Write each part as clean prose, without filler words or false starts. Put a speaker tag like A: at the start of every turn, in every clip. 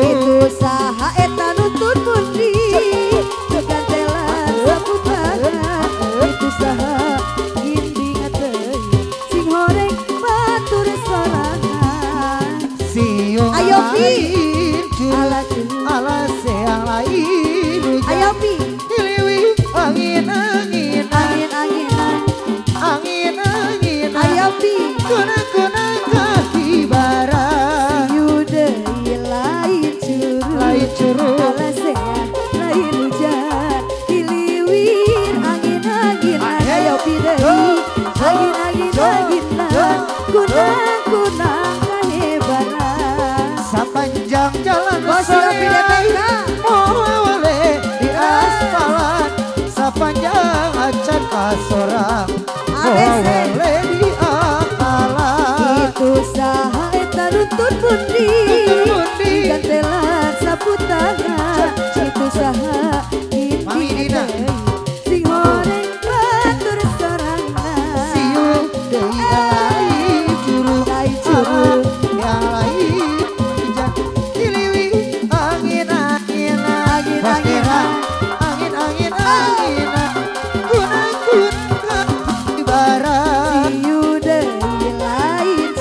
A: Itu saha eta nuntun mundi kegantelan sabubara. Itu saha ginding teh sing horeng batur sorangan. Ayo Pi
B: ala seang lain
A: ayo Pi
B: iliwi angin
A: ayo Pi
B: kuna kahibara
A: yudai lain curu ala seang lain hujan iliwir angin ayo
B: acan kasorang
A: ABC.
B: boleh diakalan
A: Itu saha eta nuntun pundi gantelan sapu tangan itu saha
B: Mami Dina.
A: sing horeng batur sorangna
B: siung deui lain juru
A: lain juru
B: yang lain hujan diliwi angin-angin angin-angin kunang-kunang di barat
A: siu deui lain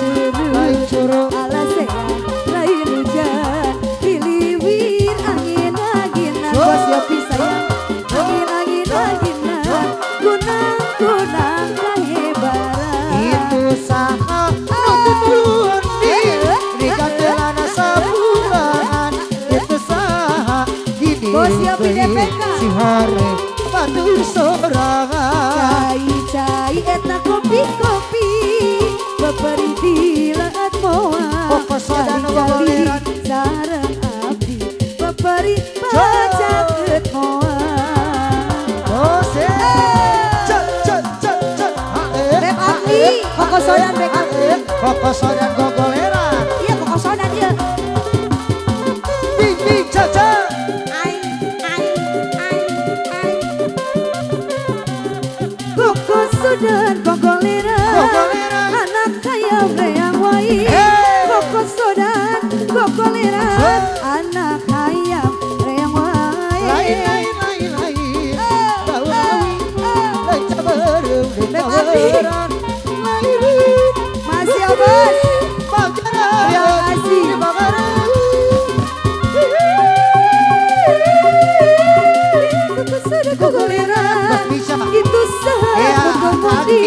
A: juru alasea lain hujan diliwir angin-anginan bos Yopi sayang angin-anginan kunang-kunang kahebaran
B: itu saha nutun di kandelana sabulan itu saha gini
A: Bos Yopi DPK.
B: si hore batur sorangan
A: cai eta kopi-kopi beberi di leet moa
B: Pokok soda nu gogoleran.
A: sareng abdi beberi pacakeut moa
B: Dose cek cek cek cek
A: Beb abdi kokosodan beb abdi
B: Pokok soda gogoleran
A: iya kokosodan dia
B: ding ding cek cek
A: ai kokosodan gogoleran
B: Gogoleran.
A: anak kaya beang wai
B: Hey.
A: kokosodan gogoleran anak kaya beang wai
B: lain lain lain daun awi leca berem di
A: Beb abdi.
B: taweran lain
A: masih ya bos
B: panjara
A: Terima kasih.
B: di bakaran
A: kokosodan gogoleran
B: bisa
A: itu saha
B: Ya,
A: kokomodi
B: Adi.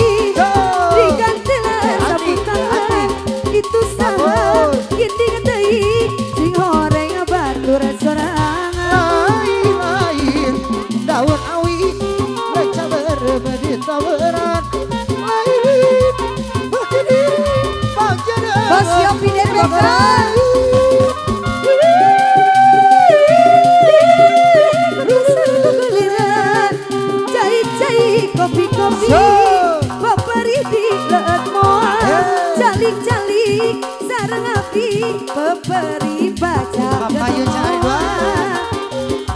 A: digantilah
B: Adi,
A: sapu tangan itu saha
B: Bagus.
A: ginding deui sing horeng batur sorangan
B: lain daun awi leca berem di taweran lain berdiri panjara
A: Bos Yopi DPK. Gogoleran cai-cai kopi-kopi beberi di leet moa calik-calik sareng api beberi baca
B: Papayu cari dua.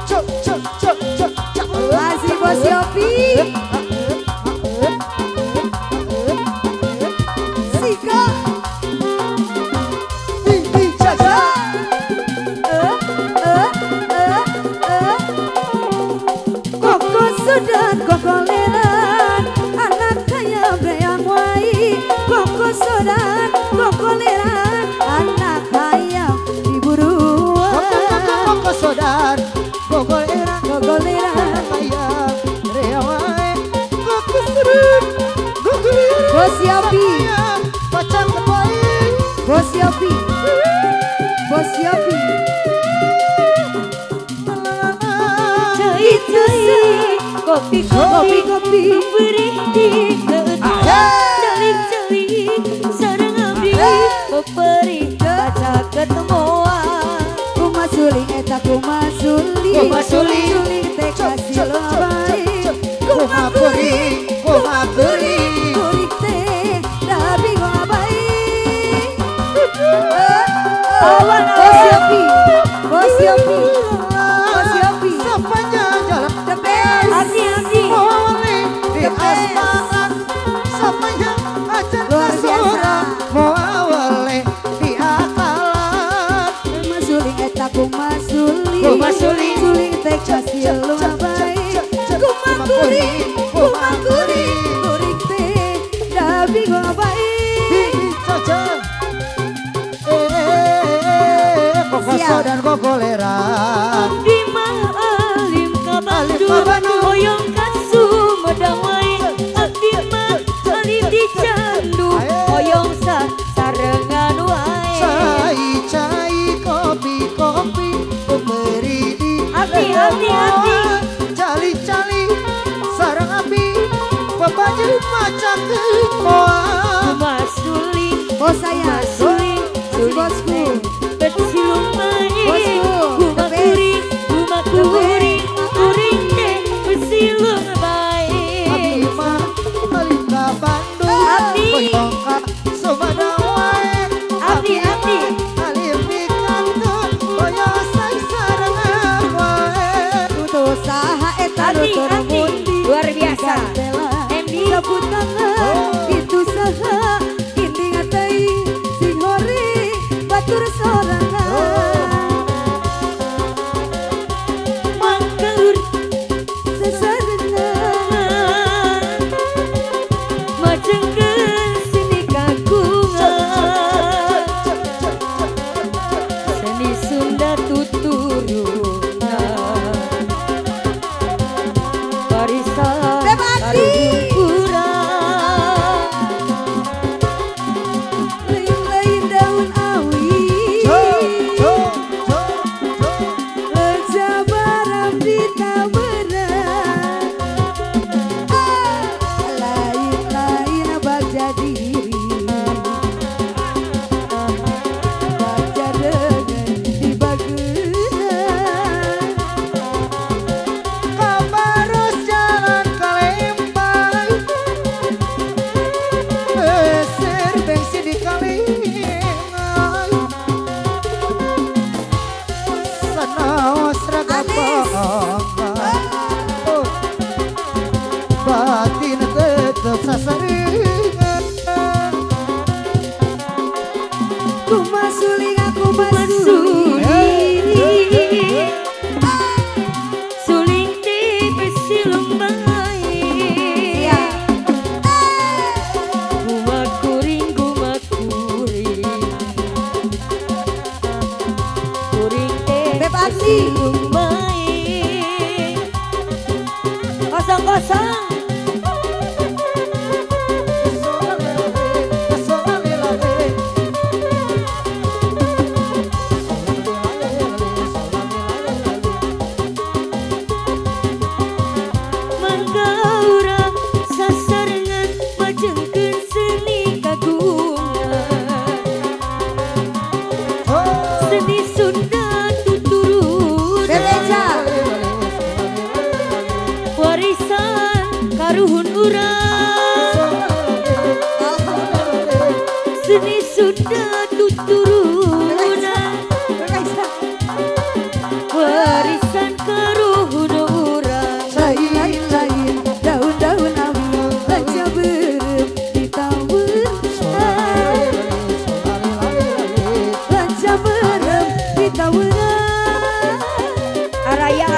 B: cok cok cok cok cok
A: masih Bos Yopi Sika
B: ding ding caca
A: Koko sudan kokoleran anak kaya beang wai Koko sudan kokoleran anak kaya diburuan
B: koko sodan gogol eran
A: kokoleran
B: kaya rewae koko serut gogol eran
A: Bos Yopi
B: pacang kepoin
A: Bos Yopi Bos Yopi Cai-cai kopi-kopi beri di calik-calik sareng abdi beberi baca ketemuan kumaha suling eta kumaha suling suling teh kasih lo baik kumaha kuring kuring teh tapi kumaha baik awan Bos Yopi Bos Yopi Bos Yopi
B: sepanjang jalan
A: the best hati-hati
B: Mawali di
A: The best.
B: asmaran sepanjang acan
A: Luar biasa.
B: kasorang Mawali di akalan
A: kumaha suling eta kumaha suling
B: Kumaha suling.
A: suling teh kasih lo baik kumaha kuring kuring teh tapi kumaha baik
B: Caca Kokoso dan kokoleran
C: Di maalim ka
B: Alim ka
C: Bandung
B: Bandung.
C: Hoyong ka Sumedang wae Abdi mah alim di Candu Hoyong sarengan wae
B: Cai-cai kopi-kopi Pemberi di
C: Hati-hati.
B: Cali-cali sarang api Pembaju macam kemoa
C: Kumaha suling
A: bos saya
C: suling
A: masih bosku
C: Bersilung main
A: Bosku,
C: Kumaha
A: the best.
C: kuring teh bersilung bae
A: sabut tangan itu saha ini ngatai sing hori batur sorangan
C: mangkaur
A: sesarengan
C: majengkeun seni kagungan seni Sunda tuturuna barisan
A: lain-lain daun awi lejabaram di taberan lain-lain bagja diri bagja dengan di bageuna
B: Kabarus jalan ke Lembang Besir bensin di Kalingan Sanaos ragapangan Batin tetep sasaringan
A: kumasuling aku masuling
C: suling tipis silung baik kuring kuring
A: Beb Abdi.
C: silung baik kosong-kosong manggaura sasarengan majengkeun seni kagungan seni Sunda tuturuna
A: Bebeja
C: warisan karuhun urang seni Sunda tuturuna warisan karuhun urang
A: lain-lain daun-daun awi baca berem di tahun baca berem di tahun
C: araya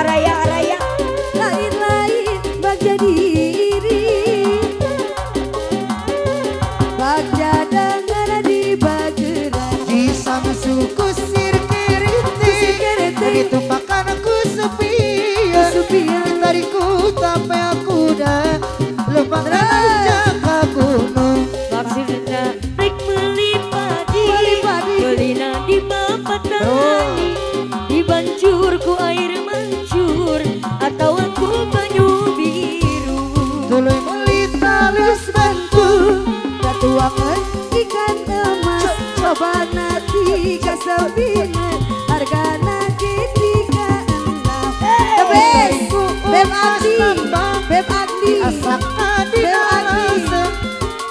A: lain-lain bagja diri bagja dengan di bageran
B: Di sama suku sirkiriti Begitu makan aku sepia Tariku sampai aku dah Lembang aja ke gunung
C: maksudna rek melipadi
A: Melipadi.
C: belina di mapatani dibancur ku air mancur atau aku banyu biru
B: Tuluy meuli talis bantu
A: katuangan ikan emas coba nanti kasabinan harga nanti 36 Beb Abdi Beb Abdi
B: Asak adi
A: Beb Abdi
B: alasan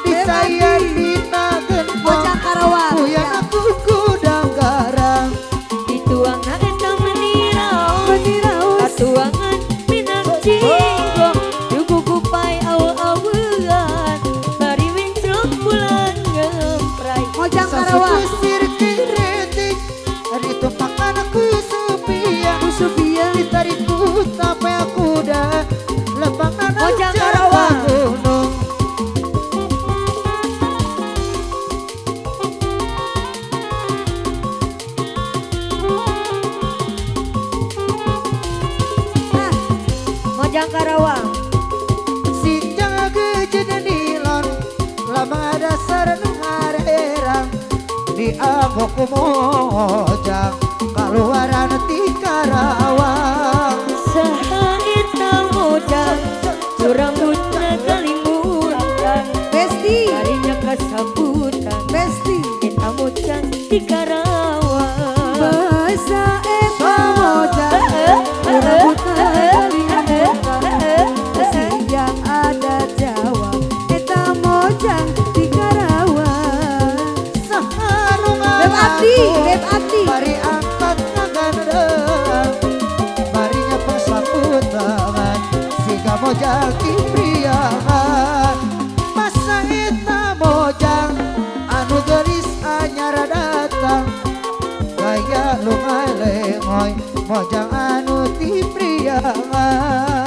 B: Disayan dina gentong
A: Bocah Karawang
B: Kuyan aku kudang garang
C: dituangna eta menirau
A: Menirau
C: katuangan minang jinggo duku kupai awe-awean bari wincruk pulang ngemprai
A: Mojang
B: Sa
A: Karawang
B: suku sirkiriti Itu makan aku sepia
A: Usupia
B: Ditariku sampai aku dah Lembang
C: Mojang
B: aja
C: Karawang.
B: ke gunung
C: Mojang Karawang
B: Sinjang kejenilon Lama dasar ngarerang Di angkok mojang Kaluaran ti Karawang
C: saha eta mojang rambutna kalimutan
A: Besti
C: harinya kasambutan
A: Besti
C: eta mojang di Karawang
A: Bahasa eta mojang rambut kalimutan yang ada Jawa eta mojang di Karawang Beb Abdi Beb Abdi
B: Bari angkat ngagandeng Barinya pasakutangan Siga mojang kipriangan ngoy mojang anu ti priangan